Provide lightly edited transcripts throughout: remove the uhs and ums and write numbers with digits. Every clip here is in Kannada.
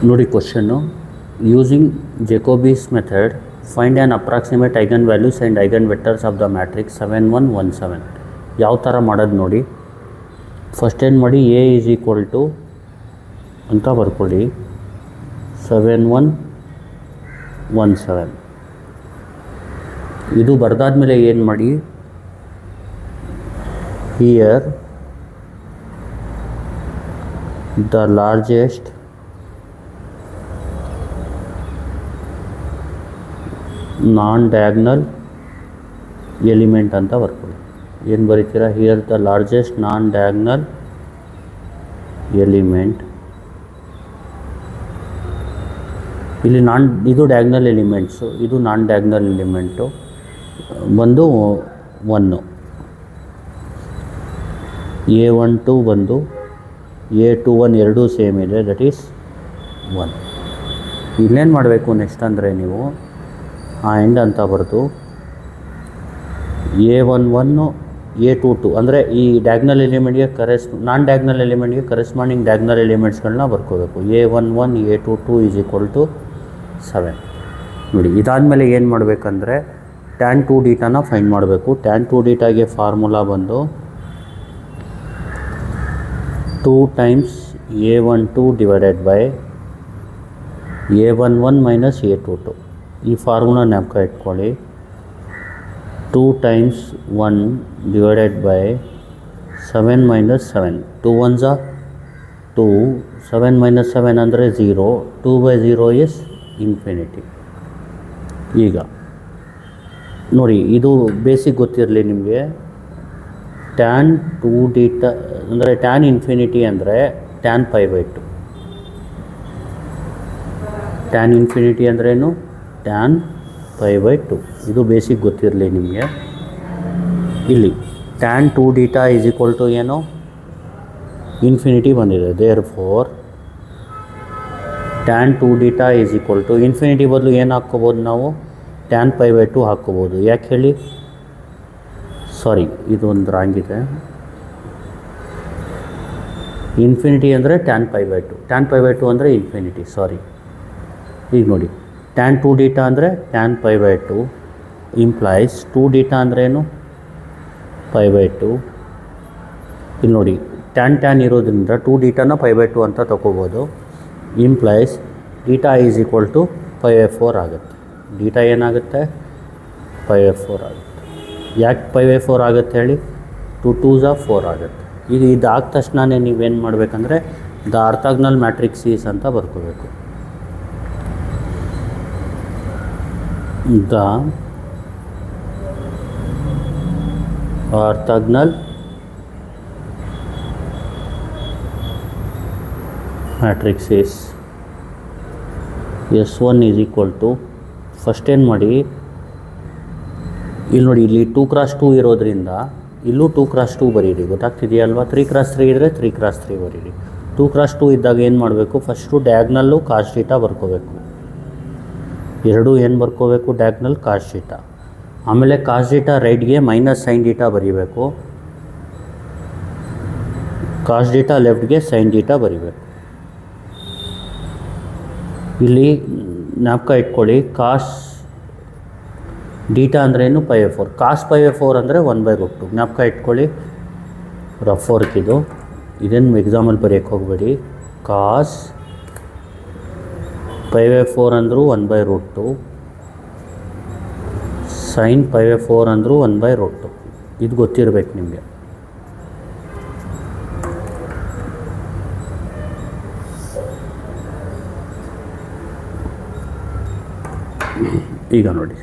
ನೋಡಿ question, using Jacobi's method find an approximate eigenvalues and eigenvectors of the matrix 7 1 1 7. ಯಾವ ಥರ ಮಾಡೋದು ನೋಡಿ. ಫಸ್ಟ್ ಏನು ಮಾಡಿ, ಎ ಈಸ್ ಈಕ್ವಲ್ ಟು ಅಂತ ಬರ್ಕೊಳ್ಳಿ 7 1 1 7. ಇದು ಬರೆದಾದ್ಮೇಲೆ ಏನು ಮಾಡಿ, here the largest non diagonal element ಅಂತ ಬರ್ಕೊಳ್ಳಿ. ಏನು ಬರೀತೀರಾ, here the largest non diagonal element. ಇಲ್ಲಿ ಇದು ಡಯಾಗ್ನಲ್ ಎಲಿಮೆಂಟ್ಸು, ಇದು ನಾನ್ ಡಯಾಗ್ನಲ್ ಎಲಿಮೆಂಟು ಬಂದು 1. A12 ಬಂದು A21 ಎರಡೂ ಸೇಮ್ ಇದೆ, ದಟ್ ಈಸ್ 1. ಇಲ್ಲೇನು ಮಾಡಬೇಕು ನೆಕ್ಸ್ಟ್ ಅಂದರೆ, ನೀವು ಆ್ಯಂಡ್ ಅಂತ ಬರೆದು A11 A22 ಅಂದರೆ ಈ ಡಯಾಗ್ನಲ್ ಎಲಿಮೆಂಟ್ಗೆ ನಾನ್ ಡಯಾಗ್ನಲ್ ಎಲಿಮೆಂಟ್ಗೆ ಕರೆಸ್ಪಾಂಡಿಂಗ್ ಡಯಾಗ್ನಲ್ ಎಲಿಮೆಂಟ್ಸ್ಗಳನ್ನ ಬರ್ಕೋಬೇಕು. A11 A22 is equal to 7. ನೋಡಿ, ಇದಾದಮೇಲೆ ಏನು ಮಾಡಬೇಕಂದ್ರೆ tan 2θನ ಫೈಂಡ್ ಮಾಡಬೇಕು. tan 2θಗೆ ಫಾರ್ಮುಲಾ ಬಂದು 2 times A12 divided by A11 minus A22. ಈ ಫಾರ್ಮುಲಾ ಜ್ಞಾಪಕ ಇಟ್ಕೊಳ್ಳಿ. 2 times 1 divided by 7 minus 7. 2 1s are 2, 7 minus 7 ಅಂದರೆ 0. 2 ಬೈ 0 ಇಸ್ ಇನ್ಫಿನಿಟಿ. ಈಗ ನೋಡಿ, ಇದು ಬೇಸಿಕ್ ಗೊತ್ತಿರಲಿ ನಿಮಗೆ. tan 2θ ಅಂದರೆ tan ಇನ್ಫಿನಿಟಿ ಅಂದರೆ tan π/2. tan ಇನ್ಫಿನಿಟಿ ಅಂದ್ರೇನು, tan π/2. ಇದು ಬೇಸಿಕ್ ಗೊತ್ತಿರಲಿ ನಿಮಗೆ. ಇಲ್ಲಿ tan 2θ ಈಸ್ ಈಕ್ವಲ್ ಟು ಏನು, ಇನ್ಫಿನಿಟಿ ಬಂದಿದೆ. Therefore tan 2θ is equal to infinity ಬದಲು ಏನು ಹಾಕ್ಕೋಬೋದು ನಾವು, tan π/2 ಹಾಕ್ಕೋಬೋದು. ಯಾಕೆ ಹೇಳಿ, ಸಾರಿ ಇದು ಒಂದು ರಾಂಗ್ ಇದೆ. ಇನ್ಫಿನಿಟಿ ಅಂದರೆ tan π/2, tan π/2 ಅಂದರೆ ಇನ್ಫಿನಿಟಿ, ಸಾರಿ. ಈಗ ನೋಡಿ, tan 2θ ಅಂದರೆ tan π/2 ಇಂಪ್ಲೈಸ್ 2θ ಅಂದ್ರೇನು, π/2. ಇಲ್ಲಿ ನೋಡಿ, tan ಇರೋದ್ರಿಂದ 2θನ π/2 ಅಂತ ತಗೋಬೋದು. ಇಂಪ್ಲೈಸ್ θ ಈಸ್ ಈಕ್ವಲ್ ಟು π/4 ಆಗುತ್ತೆ. θ ಏನಾಗುತ್ತೆ, π/4 ಆಗುತ್ತೆ. ಯಾಕೆ π/4 ಆಗುತ್ತೆ ಹೇಳಿ, 2 2s are 4 ಆಗುತ್ತೆ. ಈಗ ಇದಾದ ತಕ್ಷಣವೇ ನೀವೇನು ಮಾಡಬೇಕಂದ್ರೆ ದ ಆರ್ಥೋಗೋನಲ್ ಮ್ಯಾಟ್ರಿಕ್ಸ್ ಈಸ್ ಅಂತ ಬರ್ಕೋಬೇಕು. The orthogonal matrix is S1 is equal to, first ಏನು ಮಾಡಿ, ಇಲ್ಲಿ ನೋಡಿ, ಇಲ್ಲಿ 2x2 ಇರೋದ್ರಿಂದ ಇಲ್ಲೂ 2x2 ಬರೀರಿ. ಗೊತ್ತಾಗ್ತಿದೆಯಲ್ವಾ? 3x3 ಇದ್ದರೆ 3x3 ಬರೀರಿ. 2x2 ಇದ್ದಾಗ ಏನು ಮಾಡಬೇಕು, ಫಸ್ಟು ಡಯಾಗ್ನಲ್ಲು cos θ ಬರ್ಕೋಬೇಕು. ಎರಡೂ ಏನು ಬರ್ಕೋಬೇಕು, ಡಯಾಗ್ನಲ್ cos θ. ಆಮೇಲೆ cos θ ರೈಟ್ಗೆ ಮೈನಸ್ sin θ ಬರೀಬೇಕು. cos θ ಲೆಫ್ಟ್ಗೆ sin θ ಬರೀಬೇಕು. ಇಲ್ಲಿ ಜ್ಞಾಪಕ ಇಟ್ಕೊಳ್ಳಿ, cos θ ಅಂದ್ರೇನು, π/4. cos π/4 ಅಂದರೆ 1/√2. ಜ್ಞಾಪಕ ಇಟ್ಕೊಳ್ಳಿ, ರಫ್ ವರ್ಕ್ ಇದು. ಇದೇನು ಎಕ್ಸಾಮಲ್ಲಿ ಬರೆಯೋಕ್ಕೆ ಹೋಗಬೇಡಿ. cos π/4 ಅಂದರೂ 1/√2, sin π/4 ಅಂದರೂ 1/√2. ಇದು ಗೊತ್ತಿರಬೇಕು ನಿಮಗೆ. ಈಗ ನೋಡಿ,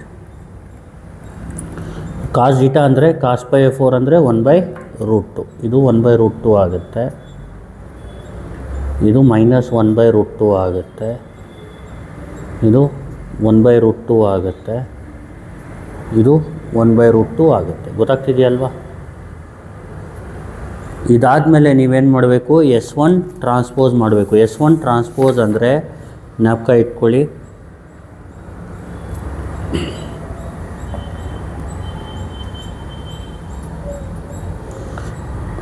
cos θ ಅಂದರೆ cos π/4 ಅಂದರೆ 1/√2. ಇದು 1/√2 ಆಗುತ್ತೆ. ಇದು ಮೈನಸ್ 1/√2 ಆಗುತ್ತೆ. ಇದು 1/√2 ಆಗುತ್ತೆ. ಇದು 1/√2 ಆಗುತ್ತೆ. ಗೊತ್ತಾಗ್ತಿದೆಯಲ್ವಾ? ಇದಾದಮೇಲೆ ನೀವೇನು ಮಾಡಬೇಕು, S1 ಟ್ರಾನ್ಸ್ಪೋಸ್ ಮಾಡಬೇಕು. S1 ಟ್ರಾನ್ಸ್ಪೋಸ್ ಅಂದರೆ ಜ್ಞಾಪಕ ಇಟ್ಕೊಳ್ಳಿ,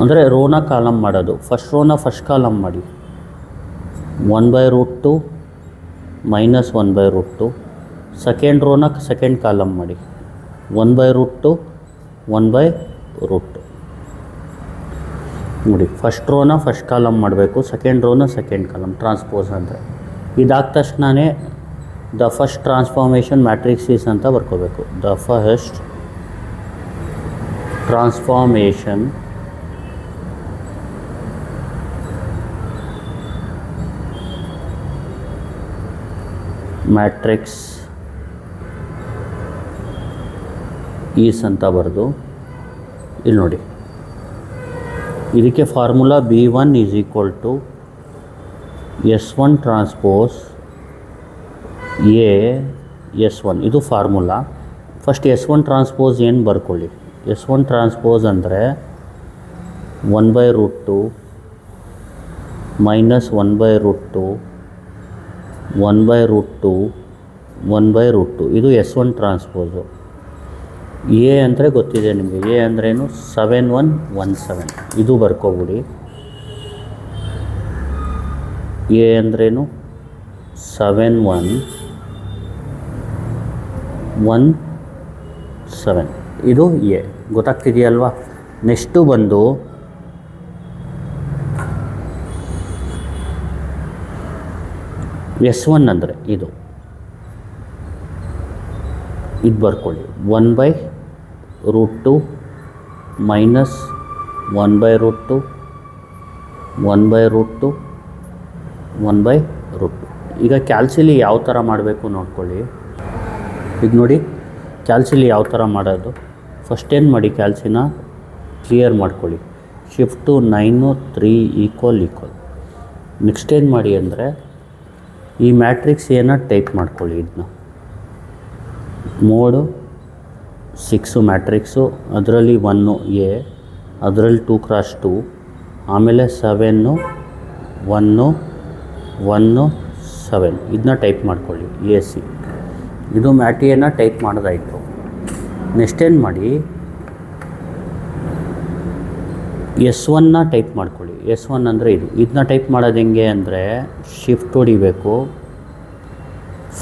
ಅಂದರೆ ರೋನ ಕಾಲಮ್ ಮಾಡೋದು. ಫಸ್ಟ್ ರೋನ ಫಸ್ಟ್ ಕಾಲಮ್ ಮಾಡಿ, 1/√2 ಮೈನಸ್ 1/√2. ಸೆಕೆಂಡ್ ರೋನ ಸೆಕೆಂಡ್ ಕಾಲಮ್ ಮಾಡಿ 1/√2 1/√2. ನೋಡಿ ಫಸ್ಟ್ ರೋನ ಫಸ್ಟ್ ಕಾಲಮ್ ಮಾಡಬೇಕು, ಸೆಕೆಂಡ್ ರೋನ ಸೆಕೆಂಡ್ ಕಾಲಮ್ ಟ್ರಾನ್ಸ್ಪೋಸ್ ಅಂದರೆ. ಇದಾದ ತಕ್ಷಣವೇ the first transformation matrix is ಅಂತ ಬರ್ಕೋಬೇಕು. The first transformation matrix is ಅಂತ ಬರೆದು ಇಲ್ಲಿ ನೋಡಿ, ಇದಕ್ಕೆ formula B1 is equal to S1 transpose S1. ಇದು ಫಾರ್ಮುಲಾ. ಫಸ್ಟ್ S1 ಟ್ರಾನ್ಸ್ಪೋಸ್ ಏನು ಬರ್ಕೊಳ್ಳಿ. S1 ಟ್ರಾನ್ಸ್ಪೋಸ್ ಅಂದರೆ 1/√2 ಮೈನಸ್ 1/√2 1/√2 1/√2. ಇದು S1 ಟ್ರಾನ್ಸ್ಪೋಸು. ಎ ಅಂದರೆ ಗೊತ್ತಿದೆ ನಿಮಗೆ, ಎ ಅಂದ್ರೇನು 7117. ಇದು ಬರ್ಕೊಬಿಡಿ. ಎ ಅಂದ್ರೇನು 7117. ಇದು ಎ ಗೊತ್ತಾಗ್ತಿದೆಯಲ್ವಾ. ನೆಕ್ಸ್ಟು ಬಂದು S1 ಅಂದರೆ ಇದು ಬರ್ಕೊಳ್ಳಿ. 1/√2 ಮೈನಸ್ 1/√2 1/√2 1/√2. ಈಗ ಕ್ಯಾಲ್ಸಿಲಿ ಯಾವ ಥರ ಮಾಡಬೇಕು ನೋಡ್ಕೊಳ್ಳಿ. ಈಗ ನೋಡಿ ಕ್ಯಾಲ್ಸಿಲಿ ಯಾವ ಥರ ಮಾಡೋದು. ಫಸ್ಟ್ ಏನು ಮಾಡಿ, ಕ್ಯಾಲ್ಸಿನ ಕ್ಲಿಯರ್ ಮಾಡ್ಕೊಳ್ಳಿ. Shift 9 3 equal. ನೆಕ್ಸ್ಟ್ ಏನು ಮಾಡಿ ಅಂದರೆ ಈ ಮ್ಯಾಟ್ರಿಕ್ಸ್ ಏನ ಟೈಪ್ ಮಾಡ್ಕೊಳ್ಳಿ. ಇದನ್ನ ಮೋಡು 6 ಮ್ಯಾಟ್ರಿಕ್ಸು, ಅದರಲ್ಲಿ 1 ಎ, ಅದರಲ್ಲಿ 2 × 2, ಆಮೇಲೆ 7 1 1 7. ಇದನ್ನ ಟೈಪ್ ಮಾಡ್ಕೊಳ್ಳಿ AC. ಇದು ಮ್ಯಾಟಿಯನ್ನು ಟೈಪ್ ಮಾಡೋದಾಯಿತು. ನೆಕ್ಸ್ಟ್ ಏನು ಮಾಡಿ, S1ನ ಟೈಪ್ ಮಾಡ್ಕೊಳ್ಳಿ. S1 ಅಂದರೆ ಇದನ್ನ ಟೈಪ್ ಮಾಡೋದು ಹೆಂಗೆ ಅಂದರೆ ಶಿಫ್ಟ್ ಹೊಡಿಬೇಕು,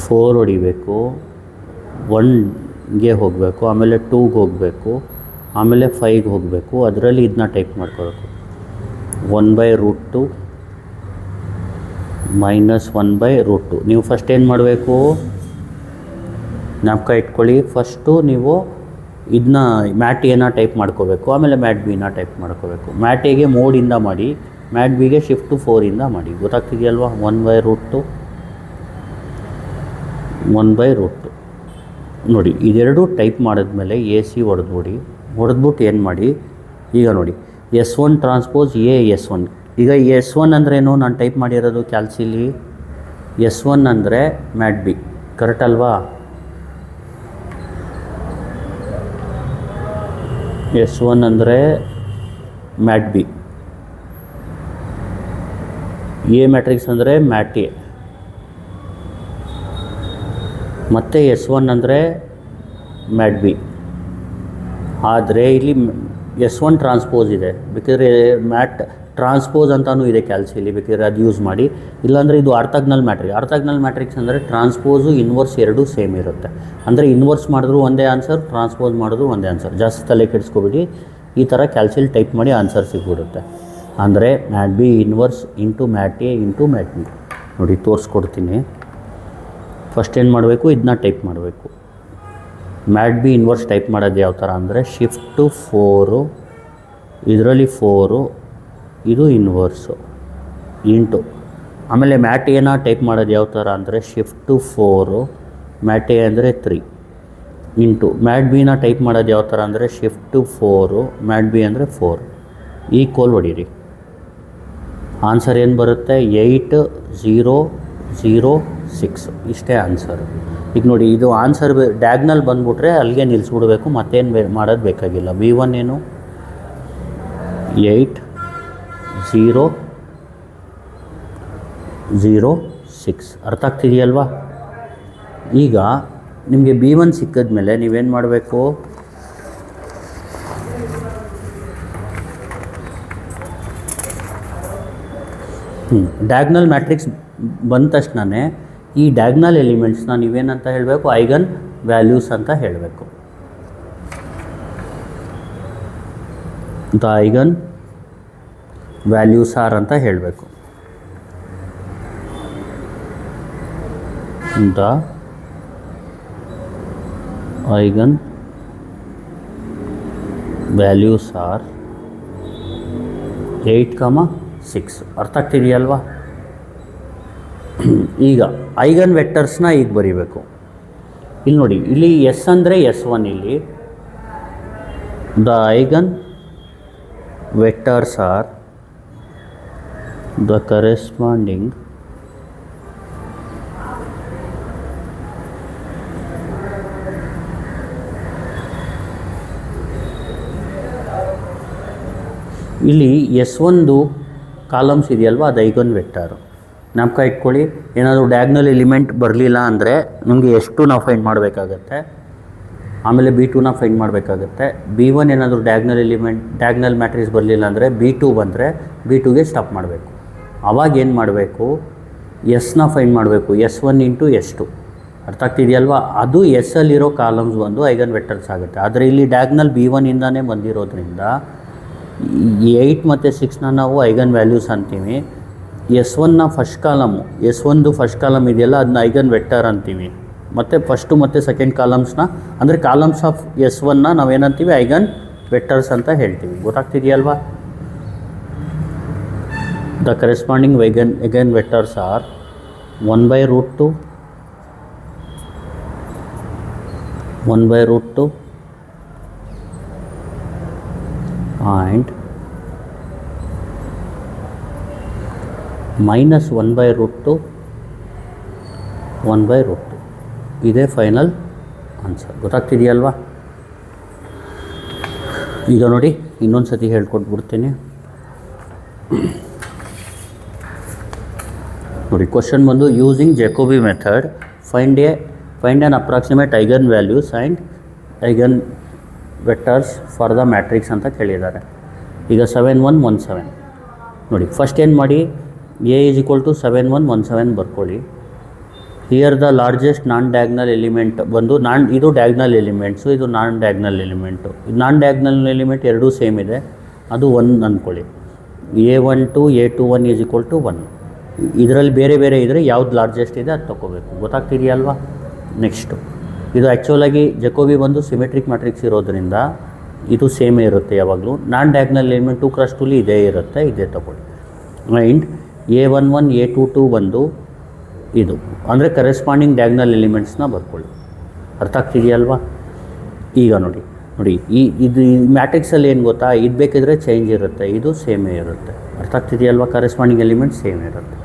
4 ಹೊಡಿಬೇಕು, 1ಗೆ ಹೋಗಬೇಕು, ಆಮೇಲೆ 2ಗೆ ಹೋಗಬೇಕು, ಆಮೇಲೆ 5ಗೆ ಹೋಗಬೇಕು. ಅದರಲ್ಲಿ ಇದನ್ನ ಟೈಪ್ ಮಾಡ್ಕೋಬೇಕು. 1/√2 ಮೈನಸ್ 1/√2. ನೀವು ಫಸ್ಟ್ ಏನು ಮಾಡಬೇಕು, ಜ್ಞಾಪಕ ಇಟ್ಕೊಳ್ಳಿ. ಫಸ್ಟು ನೀವು ಇದನ್ನ ಮ್ಯಾಟ್ ಎನ ಟೈಪ್ ಮಾಡ್ಕೋಬೇಕು, ಆಮೇಲೆ ಮ್ಯಾಟ್ ಬಿನ ಟೈಪ್ ಮಾಡ್ಕೋಬೇಕು. ಮ್ಯಾಟ್ ಎಗೆ ಮೋಡಿಂದ ಮಾಡಿ, ಮ್ಯಾಟ್ ಬಿಗೆ ಶಿಫ್ಟು 4ಇಂದ ಮಾಡಿ. ಗೊತ್ತಾಗ್ತಿದೆಯಲ್ವಾ. 1/√2 1/√2 ನೋಡಿ. ಇದೆರಡು ಟೈಪ್ ಮಾಡಿದ್ಮೇಲೆ AC ಹೊಡೆದ್ಬಿಟ್ಟು ಏನು ಮಾಡಿ, ಈಗ ನೋಡಿ S1 ಟ್ರಾನ್ಸ್ಪೋಸ್ S1. ಈಗ S1 ಅಂದ್ರೇನು, ನಾನು ಟೈಪ್ ಮಾಡಿರೋದು ಕ್ಯಾಲ್ಸಿಲಿ S1 ಅಂದರೆ ಮ್ಯಾಟ್ ಬಿ, ಕರೆಕ್ಟ್ ಅಲ್ವಾ. S1 ಅಂದರೆ ಮ್ಯಾಟ್ ಬಿ, ಎ ಮ್ಯಾಟ್ರಿಕ್ಸ್ ಅಂದರೆ ಮ್ಯಾಟ್ ಎ, ಮತ್ತು S1 ಅಂದರೆ ಮ್ಯಾಟ್ ಬಿ. ಆದರೆ ಇಲ್ಲಿ S1 ಟ್ರಾನ್ಸ್ಪೋಸ್ ಇದೆ, ಬೇಕಾದರೆ ಮ್ಯಾಟ್ ಟ್ರಾನ್ಸ್ಪೋಸ್ ಅಂತಲೂ ಇದೆ ಕ್ಯಾಲ್ಸಿಲಿ, ಬೇಕಾದ್ರೆ ಅದು ಯೂಸ್ ಮಾಡಿ. ಇಲ್ಲಾಂದರೆ ಇದು ಆರ್ಥೋಗ್ನಲ್ ಮ್ಯಾಟ್ರಿಕ್ಸ್ ಅಂದರೆ ಟ್ರಾನ್ಸ್ಪೋಸು ಇನ್ವರ್ಸ್ ಎರಡೂ ಸೇಮ್ ಇರುತ್ತೆ. ಅಂದರೆ ಇನ್ವರ್ಸ್ ಮಾಡಿದ್ರು ಒಂದೇ ಆನ್ಸರ್, ಟ್ರಾನ್ಸ್ಪೋಸ್ ಮಾಡಿದ್ರು ಒಂದೇ ಆನ್ಸರ್. ಜಾಸ್ತಿ ತಲೆ ಕೆಡಿಸ್ಕೊಬಿಡಿ. ಈ ಥರ ಕ್ಯಾಲ್ಸಿಲಿ ಟೈಪ್ ಮಾಡಿ ಆನ್ಸರ್ ಸಿಗ್ಬಿಡುತ್ತೆ. ಅಂದರೆ mat B inverse into mat A into mat B. ನೋಡಿ ತೋರಿಸ್ಕೊಡ್ತೀನಿ. ಫಸ್ಟ್ ಏನು ಮಾಡಬೇಕು, ಇದನ್ನ ಟೈಪ್ ಮಾಡಬೇಕು. ಮ್ಯಾಟ್ ಬಿ ಇನ್ವರ್ಸ್ ಟೈಪ್ ಮಾಡೋದು ಯಾವ ಥರ ಅಂದರೆ ಶಿಫ್ಟು 4, ಇದರಲ್ಲಿ 4, ಇದು ಇನ್ವರ್ಸು ಇಂಟು, ಆಮೇಲೆ ಮ್ಯಾಟ್ ಎನ ಟೈಪ್ ಮಾಡೋದು ಯಾವ ಥರ ಅಂದರೆ ಶಿಫ್ಟು 4, ಮ್ಯಾಟ್ ಎ ಅಂದರೆ 3 ಇಂಟು, ಮ್ಯಾಟ್ ಬಿನ ಟೈಪ್ ಮಾಡೋದು ಯಾವ ಥರ ಅಂದರೆ ಶಿಫ್ಟು 4, ಮ್ಯಾಟ್ ಬಿ ಅಂದರೆ 4 ಈಕ್ವಲ್ ಹೊಡೀರಿ. ಆನ್ಸರ್ ಏನು ಬರುತ್ತೆ, 8006. ಇಷ್ಟೇ ಆನ್ಸರ್. ಈಗ ನೋಡಿ ಇದು ಆನ್ಸರ್ ಡಯಾಗ್ನಲ್ ಬಂದುಬಿಟ್ರೆ ಅಲ್ಲಿಗೆ ನಿಲ್ಲಿಸ್ಬಿಡ್ಬೇಕು, ಮತ್ತೇನು ಮಾಡೋದು ಬೇಕಾಗಿಲ್ಲ. B1 ಏನು 8006. ಅರ್ಥ ಆಗ್ತಿದೆಯಲ್ವಾ. ಈಗ ನಿಮಗೆ B1 ಸಿಕ್ಕಿದ್ಮೇಲೆ ನೀವೇನು ಮಾಡಬೇಕು, ಡಯಾಗ್ನಲ್ ಮ್ಯಾಟ್ರಿಕ್ಸ್ ಬಂದ ತಕ್ಷಣವೇ ಈ ಡಯಾಗ್ನಲ್ ಎಲಿಮೆಂಟ್ಸ್ನ ನೀವೇನಂತ ಹೇಳಬೇಕು, ಐಗನ್ ವ್ಯಾಲ್ಯೂಸ್ ಅಂತ ಹೇಳಬೇಕು. ದ ಐಗನ್ ವ್ಯಾಲ್ಯೂಸ್ ಆರ್ ಅಂತ ಹೇಳಬೇಕು. The eigen values are 8,6. ಅರ್ಥ ಆಗ್ತಿದೆಯಲ್ವಾ? ಈಗ ಐಗನ್ ವೆಕ್ಟರ್ಸ್ನ ಈಗ ಬರೀಬೇಕು. ಇಲ್ಲಿ ನೋಡಿ, ಇಲ್ಲಿ ಎಸ್ ಅಂದರೆ S1, ಇಲ್ಲಿ the eigen vectors are the corresponding ಇಲ್ಲಿ S1 ಕಾಲಮ್ಸ್ ಇದೆಯಲ್ವ, ಅದು ಐಗನ್ ವೆಕ್ಟರು. ಜ್ಞಾಪಕ ಇಟ್ಕೊಳ್ಳಿ. ಏನಾದರೂ ಡಯಾಗ್ನಲ್ ಎಲಿಮೆಂಟ್ ಬರಲಿಲ್ಲ ಅಂದರೆ ನಮಗೆ ಎಷ್ಟು ನಾವು ಫೈಂಡ್ ಮಾಡಬೇಕಾಗತ್ತೆ, ಆಮೇಲೆ B2ನ ಫೈಂಡ್ ಮಾಡಬೇಕಾಗತ್ತೆ. B1 ಏನಾದರೂ ಡಯಾಗ್ನಲ್ ಮ್ಯಾಟ್ರಿಕ್ಸ್ ಬರಲಿಲ್ಲ ಅಂದರೆ B2 ಬಂದರೆ B2ಗೆ ಸ್ಟಾಪ್ ಮಾಡಬೇಕು. ಆವಾಗ ಏನು ಮಾಡಬೇಕು, ಎಸ್ನ ಫೈಂಡ್ ಮಾಡಬೇಕು, S1 ಇಂಟು S2. ಅರ್ಥ ಆಗ್ತಿದೆಯಲ್ವಾ? ಅದು ಎಸ್ಸಲ್ಲಿರೋ ಕಾಲಮ್ಸ್ ಬಂದು ಐಗನ್ ವೆಕ್ಟರ್ಸ್ ಆಗುತ್ತೆ. ಆದರೆ ಇಲ್ಲಿ ಡಯಾಗ್ನಲ್ B1 ಇಂದಾನೇ ಬಂದಿರೋದ್ರಿಂದ 8 ಮತ್ತು 6ನ ನಾವು ಐಗನ್ ವ್ಯಾಲ್ಯೂಸ್ ಅಂತೀವಿ. S1ನ first column, S1 first column ಇದೆಯಲ್ಲ, ಅದನ್ನ ಐಗನ್ ವೆಕ್ಟರ್ ಅಂತೀವಿ. ಮತ್ತು ಫಸ್ಟು ಮತ್ತು ಸೆಕೆಂಡ್ ಕಾಲಮ್ಸ್ನ, ಅಂದರೆ ಕಾಲಮ್ಸ್ ಆಫ್ S1ನ ನಾವೇನಂತೀವಿ, ಐಗನ್ ವೆಕ್ಟರ್ಸ್ ಅಂತ ಹೇಳ್ತೀವಿ. ಗೊತ್ತಾಗ್ತಿದೆಯಲ್ವಾ? The corresponding eigen vectors are 1/√2 and minus 1/√2 ಇದೇ ಫೈನಲ್ ಆನ್ಸರ್. ಗೊತ್ತಾಗ್ತಿದೆಯಲ್ವಾ? ಈಗ ನೋಡಿ, ಇನ್ನೊಂದು ಸತಿ ಹೇಳ್ಕೊಟ್ಬಿಡ್ತೀನಿ ನೋಡಿ. ಕ್ವಶನ್ ಬಂದು using Jacobi method find an approximate eigenvalues and eigenvectors for the matrix ಅಂತ ಕೇಳಿದ್ದಾರೆ. ಈಗ 7 1 1 7 ನೋಡಿ. ಫಸ್ಟ್ ಏನು ಮಾಡಿ, A = 7 1 1 7 ಬರ್ಕೊಳ್ಳಿ. Here the largest non diagonal element ಬಂದು ಇದು ಡಯಾಗ್ನಲ್ ಎಲಿಮೆಂಟ್ಸು, ಇದು ನಾನ್ ಡಯಾಗ್ನಲ್ ಎಲಿಮೆಂಟು. ನಾನ್ ಡಯಾಗ್ನಲ್ ಎಲಿಮೆಂಟ್ ಎರಡೂ ಸೇಮ್ ಇದೆ, ಅದು 1 ಅಂದ್ಕೊಳ್ಳಿ. A12 A21 = 1. ಇದರಲ್ಲಿ ಬೇರೆ ಬೇರೆ ಇದ್ದರೆ ಯಾವ್ದು ಲಾರ್ಜೆಸ್ಟ್ ಇದೆ ಅದು ತೊಗೋಬೇಕು. ಗೊತ್ತಾಗ್ತಿದೆಯಲ್ವಾ? ನೆಕ್ಸ್ಟು, ಇದು ಆ್ಯಕ್ಚುಲಾಗಿ ಜಕೋಬಿ ಬಂದು ಸಿಮೆಟ್ರಿಕ್ ಮ್ಯಾಟ್ರಿಕ್ಸ್ ಇರೋದ್ರಿಂದ ಇದು ಸೇಮೇ ಇರುತ್ತೆ ಯಾವಾಗಲೂ. ನಾನ್ ಡಯಾಗ್ನಲ್ ಎಲಿಮೆಂಟ್ 2x2 ಇದೇ ಇರುತ್ತೆ, ಇದೇ ತೊಗೊಳ್ಳಿ. ಆ್ಯಂಡ್ A11 A22 ಬಂದು ಇದು, ಅಂದರೆ ಕರೆಸ್ಪಾಂಡಿಂಗ್ ಡಯಾಗ್ನಲ್ ಎಲಿಮೆಂಟ್ಸ್ನ ಬರ್ಕೊಳ್ಳಿ. ಅರ್ಥ ಆಗ್ತಿದೆಯಲ್ವಾ? ಈಗ ನೋಡಿ ಇದು ಮ್ಯಾಟ್ರಿಕ್ಸಲ್ಲಿ ಏನು ಗೊತ್ತಾ, ಇದು ಬೇಕಿದ್ರೆ ಚೇಂಜ್ ಇರುತ್ತೆ, ಇದು ಸೇಮೇ ಇರುತ್ತೆ. ಅರ್ಥ ಆಗ್ತಿದೆಯಲ್ವಾ? ಕರೆಸ್ಪಾಂಡಿಂಗ್ ಎಲಿಮೆಂಟ್ ಸೇಮ್ ಇರುತ್ತೆ.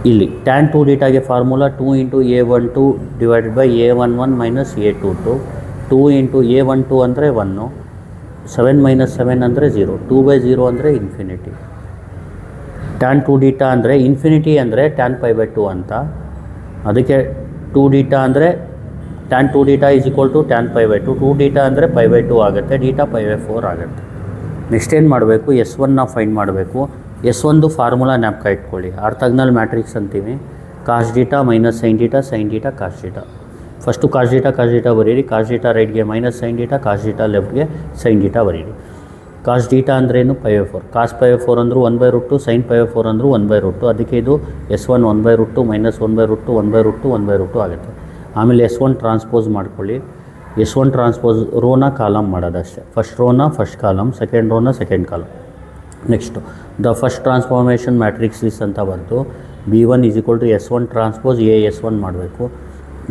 ಇಲ್ಲಿ tan 2θಗೆ formula 2 × A12 / A11 - A22. 2 × A12 ಅಂದರೆ 1, 7 - 7 ಅಂದರೆ 0, 2/0 ಅಂದರೆ ಇನ್ಫಿನಿಟಿ. tan 2θ ಅಂದರೆ ಇನ್ಫಿನಿಟಿ ಅಂದರೆ tan π/2 ಅಂತ. ಅದಕ್ಕೆ 2θ ಅಂದರೆ tan 2θ = tan π/2. 2θ ಅಂದರೆ π/2 ಆಗುತ್ತೆ, θ π/4 ಆಗುತ್ತೆ. ನೆಕ್ಸ್ಟ್ ಏನು ಮಾಡಬೇಕು, S1ನ ಫೈಂಡ್ ಮಾಡಬೇಕು. S1 ಫಾರ್ಮುಲಾ ಜ್ಞಾಪಕ ಇಟ್ಕೊಳ್ಳಿ. ಆರ್ಥೋಗೋನಲ್ ಮ್ಯಾಟ್ರಿಕ್ಸ್ ಅಂತೀವಿ. cos θ - sin θ sin θ cos θ. First cos θ ಬರೀರಿ. cos θ ರೈಟ್ಗೆ -sin θ, cos θ ಲೆಫ್ಟ್ಗೆ sin θ ಬರೀರಿ. cos θ ಅಂದ್ರೇನು, π/4. cos π/4 ಅಂದರೂ 1/√2, sin π/4 ಅಂದರೂ 1/√2. ಅದಕ್ಕೆ ಇದು S1 1/√2 - 1/√2 1/√2 1/√2 ಆಗುತ್ತೆ. ಆಮೇಲೆ S1 ಟ್ರಾನ್ಸ್ಪೋಸ್ ಮಾಡ್ಕೊಳ್ಳಿ. S1 ಟ್ರಾನ್ಸ್ಪೋಸ್ ರೋನ ಕಾಲಮ್ ಮಾಡೋದಷ್ಟೇ. ಫಸ್ಟ್ ರೋನ ಫಸ್ಟ್ ಕಾಲಮ್, ಸೆಕೆಂಡ್ ರೋನ second column. Next the first transformation matrix ಅಂತ ಬಂತು. B1 = S1 transpose A S1 ಮಾಡಬೇಕು.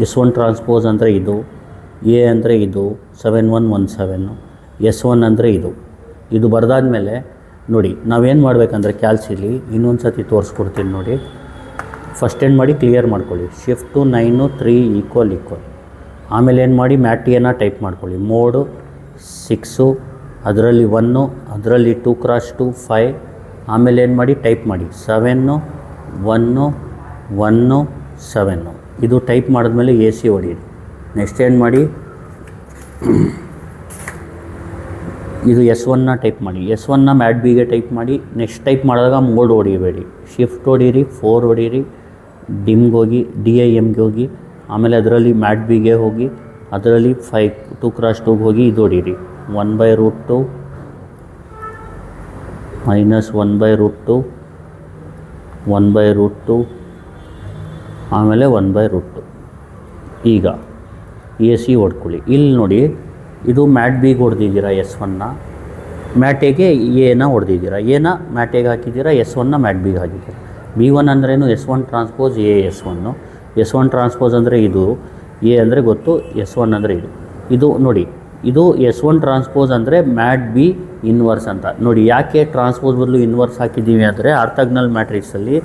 S1 ಟ್ರಾನ್ಸ್ಪೋಸ್ ಅಂದರೆ ಇದು, A ಅಂದರೆ ಇದು 7 1 1 7, S1 ಅಂದರೆ ಇದು ಬರೆದಾದ್ಮೇಲೆ ನೋಡಿ ನಾವೇನು ಮಾಡಬೇಕಂದ್ರೆ ಕ್ಯಾಲ್ಸಿಲಿ ಇನ್ನೊಂದು ಸತಿ ತೋರಿಸ್ಕೊಡ್ತೀನಿ ನೋಡಿ. ಫಸ್ಟ್ ಏನು ಮಾಡಿ ಕ್ಲಿಯರ್ ಮಾಡ್ಕೊಳ್ಳಿ. ಶಿಫ್ಟ್ ಟು 9 3 == ಆಮೇಲೆ ಏನು ಮಾಡಿ ಮ್ಯಾಟಿಯನ್ನು ಟೈಪ್ ಮಾಡ್ಕೊಳ್ಳಿ. ಮೋಡು 6, ಅದರಲ್ಲಿ 1, ಅದರಲ್ಲಿ 2x2 5. ಆಮೇಲೆ ಏನು ಮಾಡಿ ಟೈಪ್ ಮಾಡಿ 7 1 1 7. ಇದು ಟೈಪ್ ಮಾಡಿದ್ಮೇಲೆ AC ಹೊಡೀರಿ. ನೆಕ್ಸ್ಟ್ ಏನು ಮಾಡಿ, ಇದು S1ನ ಟೈಪ್ ಮಾಡಿ. S1ನ ಮ್ಯಾಟ್ ಬಿಗೆ ಟೈಪ್ ಮಾಡಿ. ನೆಕ್ಸ್ಟ್ ಟೈಪ್ ಮಾಡಿದಾಗ ಮೋಡ್ ಹೊಡಿಬೇಡಿ, ಶಿಫ್ಟ್ ಹೊಡೀರಿ, 4 ಹೊಡೀರಿ, ಡಿಮ್ಗೆ ಹೋಗಿ DIMಗೆ ಹೋಗಿ, ಆಮೇಲೆ ಅದರಲ್ಲಿ ಮ್ಯಾಟ್ ಬಿಗೆ ಹೋಗಿ, ಅದರಲ್ಲಿ 2 × 2ಗೆ ಹೋಗಿ ಇದು ಹೊಡೀರಿ 1/√2 ಮೈನಸ್ 1/√2 1/√2 ಆಮೇಲೆ 1/√2. ಈಗ AC ಹೊಡ್ಕೊಳ್ಳಿ. ಇಲ್ಲಿ ನೋಡಿ, ಇದು ಮ್ಯಾಟ್ ಬಿಗೆ ಹೊಡೆದಿದ್ದೀರಾ S1ನ, ಮ್ಯಾಟ್ ಎಗೆ ಎನ ಹೊಡೆದಿದ್ದೀರಾ, ಎನ ಮ್ಯಾಟ್ ಎಗೆ ಹಾಕಿದ್ದೀರಾ, S1ನ ಮ್ಯಾಟ್ ಬಿಗೆ ಹಾಕಿದ್ದೀರಾ. B1 ಅಂದ್ರೇನು S1 transpose A S1. S1 transpose ಅಂದರೆ ಇದು, ಎ ಅಂದರೆ ಗೊತ್ತು, S1 ಅಂದರೆ ಇದು ನೋಡಿ, ಇದು S1 ಟ್ರಾನ್ಸ್ಪೋಸ್ ಅಂದರೆ ಮ್ಯಾಟ್ ಬಿ ಇನ್ವರ್ಸ್ ಅಂತ. ನೋಡಿ ಯಾಕೆ ಟ್ರಾನ್ಸ್ಪೋಸ್ ಬದಲು ಇನ್ವರ್ಸ್ ಹಾಕಿದ್ದೀವಿ ಅಂದರೆ ಆರ್ಥೋಗೋನಲ್ ಮ್ಯಾಟ್ರಿಕ್ಸಲ್ಲಿ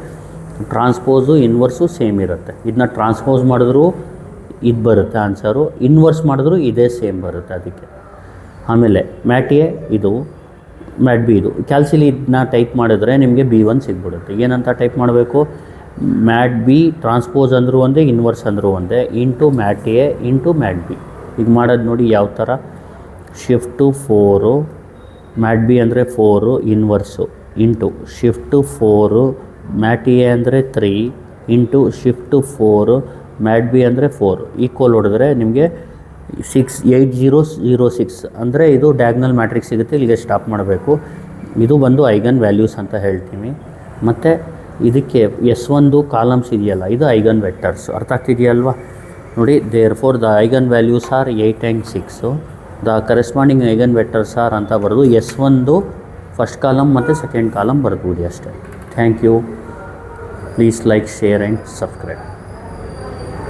ಟ್ರಾನ್ಸ್ಪೋಸು ಇನ್ವರ್ಸು ಸೇಮ್ ಇರುತ್ತೆ. ಇದನ್ನ ಟ್ರಾನ್ಸ್ಪೋಸ್ ಮಾಡಿದ್ರೂ ಇದು ಬರುತ್ತೆ ಆನ್ಸರು, ಇನ್ವರ್ಸ್ ಮಾಡಿದ್ರೂ ಇದೇ ಸೇಮ್ ಬರುತ್ತೆ ಅದಕ್ಕೆ. ಆಮೇಲೆ ಮ್ಯಾಟ್ ಎ ಇದು, ಮ್ಯಾಟ್ ಬಿ ಇದು. ಕ್ಯಾಲ್ಸಿಲಿ ಇದನ್ನ ಟೈಪ್ ಮಾಡಿದ್ರೆ ನಿಮಗೆ B1 ಸಿಗ್ಬಿಡುತ್ತೆ. ಏನಂತ ಟೈಪ್ ಮಾಡಬೇಕು? ಮ್ಯಾಟ್ ಬಿ ಟ್ರಾನ್ಸ್ಪೋಸ್ ಅಂದರೂ ಒಂದೇ, ಇನ್ವರ್ಸ್ ಅಂದರೂ ಒಂದೇ, into mat A into mat B. ಈಗ ಮಾಡೋದು ನೋಡಿ ಯಾವ ಥರ. ಶಿಫ್ಟು 4 ಮ್ಯಾಟ್ ಬಿ ಅಂದರೆ 4 inverse, into shift 4 mat A ಅಂದರೆ 3 ಇಂಟು ಶಿಫ್ಟು 4 ಮ್ಯಾಟ್ ಬಿ ಅಂದರೆ 4 ಈಕ್ವಲ್ ಹೊಡೆದ್ರೆ ನಿಮಗೆ 8006 ಅಂದರೆ ಇದು ಡಯಾಗ್ನಲ್ ಮ್ಯಾಟ್ರಿಕ್ಸ್ ಸಿಗುತ್ತೆ. ಇಲ್ಲಿಗೆ ಸ್ಟಾಪ್ ಮಾಡಬೇಕು. ಇದು ಬಂದು ಐಗನ್ ವ್ಯಾಲ್ಯೂಸ್ ಅಂತ ಹೇಳ್ತೀನಿ. ಮತ್ತು ಇದಕ್ಕೆ S1 ಕಾಲಮ್ಸ್ ಇದೆಯಲ್ಲ, ಇದು ಐಗನ್ ವೆಕ್ಟರ್ಸ್. ಅರ್ಥ ಆಗ್ತಿದೆಯಲ್ವಾ? ನೋಡಿ, therefore the eigen values are 8 and 6, the corresponding eigen vectors are ಅಂತ ಬರೆದು S1 ಫಸ್ಟ್ ಕಾಲಮ್ ಮತ್ತು ಸೆಕೆಂಡ್ ಕಾಲಮ್ ಬರ್ಬೋದು ಅಷ್ಟೇ. Thank you. Please like, share and subscribe.